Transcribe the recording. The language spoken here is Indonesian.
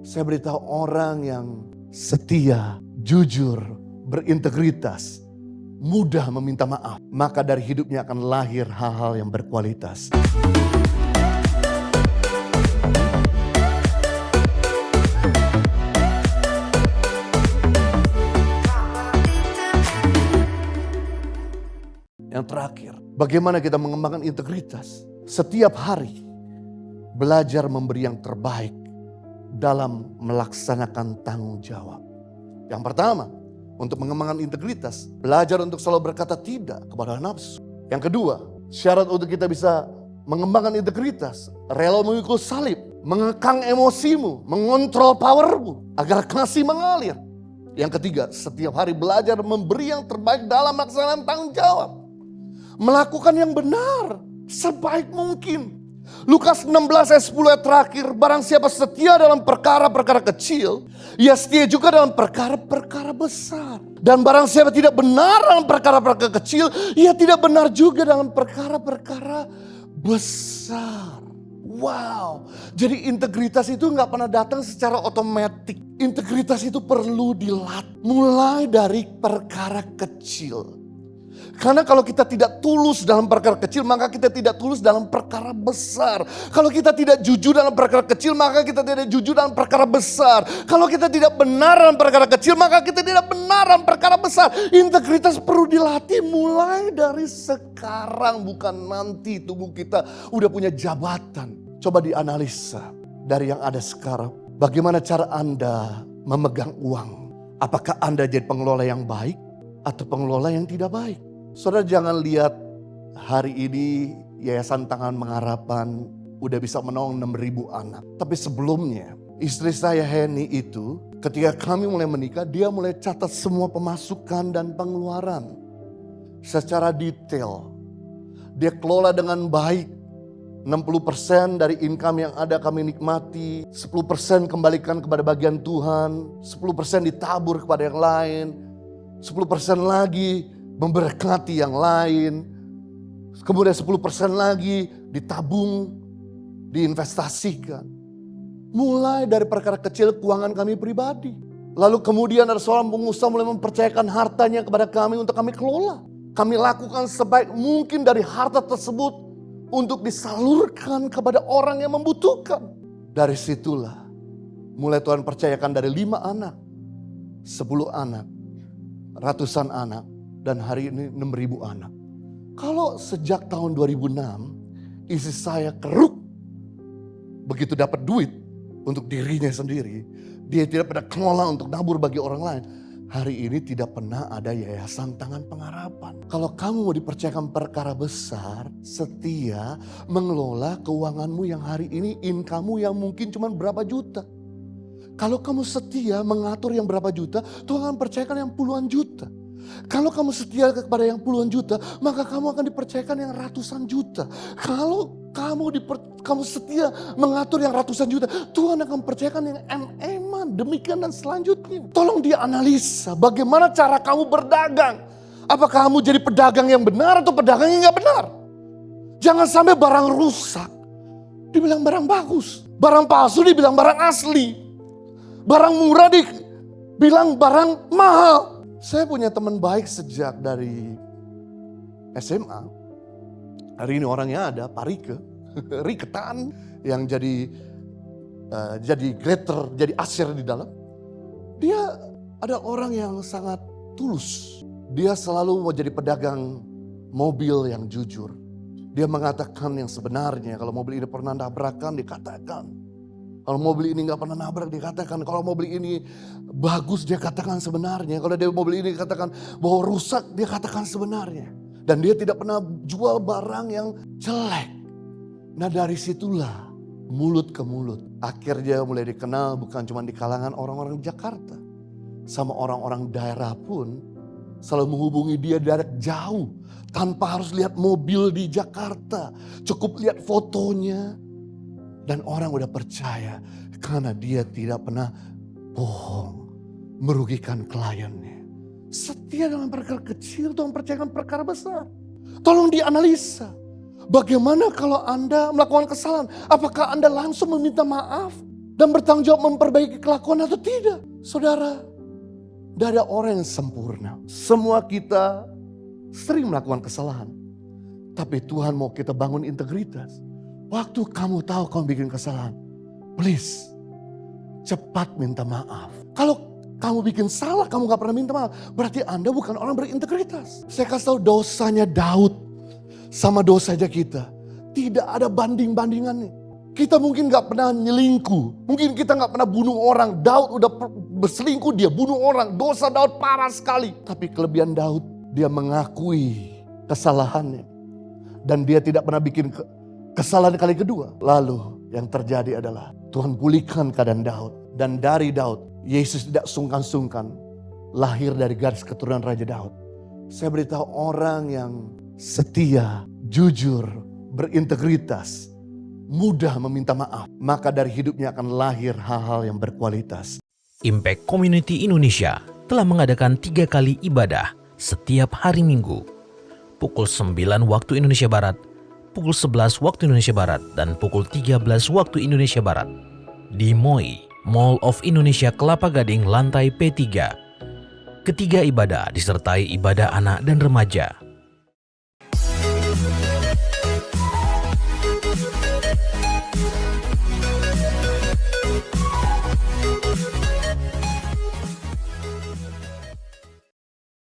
Saya beritahu orang yang setia, jujur, berintegritas, mudah meminta maaf, maka dari hidupnya akan lahir hal-hal yang berkualitas. Yang terakhir, bagaimana kita mengembangkan integritas? Setiap hari belajar memberi yang terbaik dalam melaksanakan tanggung jawab. Yang pertama, untuk mengembangkan integritas, belajar untuk selalu berkata tidak kepada nafsu. Yang kedua, syarat untuk kita bisa mengembangkan integritas, rela memikul salib, mengekang emosimu, mengontrol powermu, agar kasih mengalir. Yang ketiga, setiap hari belajar memberi yang terbaik dalam melaksanakan tanggung jawab. Melakukan yang benar sebaik mungkin. Lukas 16 ayat 10 ayat terakhir, barang siapa setia dalam perkara-perkara kecil, ia setia juga dalam perkara-perkara besar. Dan barang siapa tidak benar dalam perkara-perkara kecil, ia tidak benar juga dalam perkara-perkara besar. Wow, jadi integritas itu gak pernah datang secara otomatis. Integritas itu perlu dilatih, mulai dari perkara kecil. Karena kalau kita tidak tulus dalam perkara kecil, maka kita tidak tulus dalam perkara besar. Kalau kita tidak jujur dalam perkara kecil, maka kita tidak jujur dalam perkara besar. Kalau kita tidak benar dalam perkara kecil, maka kita tidak benar dalam perkara besar. Integritas perlu dilatih mulai dari sekarang, bukan nanti tubuh kita udah punya jabatan. Coba dianalisa dari yang ada sekarang. Bagaimana cara Anda memegang uang? Apakah Anda jadi pengelola yang baik atau pengelola yang tidak baik? Saudara, jangan lihat hari ini Yayasan Tangan Pengharapan udah bisa menolong 6.000 anak. Tapi sebelumnya istri saya Henny itu ketika kami mulai menikah, dia mulai catat semua pemasukan dan pengeluaran secara detail. Dia kelola dengan baik. 60% dari income yang ada kami nikmati, 10% kembalikan kepada bagian Tuhan, 10% ditabur kepada yang lain, 10% lagi memberkati yang lain. Kemudian 10% lagi ditabung, diinvestasikan. Mulai dari perkara kecil keuangan kami pribadi. Lalu kemudian ada seorang pengusaha mulai mempercayakan hartanya kepada kami untuk kami kelola. Kami lakukan sebaik mungkin dari harta tersebut untuk disalurkan kepada orang yang membutuhkan. Dari situlah mulai Tuhan percayakan dari 5 anak, 10 anak, ratusan anak, dan hari ini 6.000 anak. Kalau sejak tahun 2006, istri saya keruk. Begitu dapat duit untuk dirinya sendiri, dia tidak pernah kelola untuk nabur bagi orang lain. Hari ini tidak pernah ada Yayasan Tangan Pengharapan. Kalau kamu mau dipercayakan perkara besar, setia mengelola keuanganmu yang hari ini income-mu yang mungkin cuma berapa juta. Kalau kamu setia mengatur yang berapa juta, Tuhan akan percayakan yang puluhan juta. Kalau kamu setia kepada yang puluhan juta, maka kamu akan dipercayakan yang ratusan juta. Kalau kamu setia mengatur yang ratusan juta, Tuhan akan percayakan yang eman, demikian dan selanjutnya. Tolong dianalisa bagaimana cara kamu berdagang. Apakah kamu jadi pedagang yang benar atau pedagang yang gak benar? Jangan sampai barang rusak dibilang barang bagus, barang palsu dibilang barang asli, barang murah dibilang barang mahal. Saya punya teman baik sejak dari SMA. Hari ini orangnya ada, Pak Rike. Riketan yang jadi greater, jadi asyir di dalam. Dia ada orang yang sangat tulus. Dia selalu mau jadi pedagang mobil yang jujur. Dia mengatakan yang sebenarnya. Kalau mobil ini pernah tabrakan, dikatakan. Kalau mobil ini gak pernah nabrak, dikatakan. Kalau mobil ini bagus, dia katakan sebenarnya. Kalau dia mobil ini katakan bahwa rusak, dia katakan sebenarnya. Dan dia tidak pernah jual barang yang jelek. Nah dari situlah mulut ke mulut. Akhirnya mulai dikenal bukan cuma di kalangan orang-orang di Jakarta. Sama orang-orang daerah pun selalu menghubungi dia dari jauh. Tanpa harus lihat mobil di Jakarta. Cukup lihat fotonya. Dan orang udah percaya karena dia tidak pernah bohong, merugikan kliennya. Setia dalam perkara kecil, Tuhan percayakan perkara besar. Tolong dianalisa. Bagaimana kalau Anda melakukan kesalahan? Apakah Anda langsung meminta maaf? dan bertanggung jawab memperbaiki kelakuan atau tidak. Saudara, tidak ada orang yang sempurna. Semua kita sering melakukan kesalahan. Tapi Tuhan mau kita bangun integritas. Waktu kamu tahu kamu bikin kesalahan, please, cepat minta maaf. Kalau kamu bikin salah, kamu gak pernah minta maaf, berarti Anda bukan orang berintegritas. Saya kasih tahu, dosanya Daud sama dosanya kita tidak ada banding-bandingannya. Kita mungkin gak pernah nyelingkuh, mungkin kita gak pernah bunuh orang. Daud udah berselingkuh, dia bunuh orang. Dosa Daud parah sekali. Tapi kelebihan Daud, dia mengakui kesalahannya. Dan dia tidak pernah bikin kesalahan kali kedua. Lalu yang terjadi adalah Tuhan pulihkan keadaan Daud. Dan dari Daud, Yesus tidak sungkan-sungkan lahir dari garis keturunan Raja Daud. Saya beritahu, orang yang setia, jujur, berintegritas, mudah meminta maaf, maka dari hidupnya akan lahir hal-hal yang berkualitas. Impact Community Indonesia telah mengadakan 3 kali ibadah setiap hari Minggu. Pukul 9 waktu Indonesia Barat, pukul 11 waktu Indonesia Barat, dan pukul 13 waktu Indonesia Barat. Di MOI, Mall of Indonesia Kelapa Gading, lantai P3. Ketiga ibadah disertai ibadah anak dan remaja.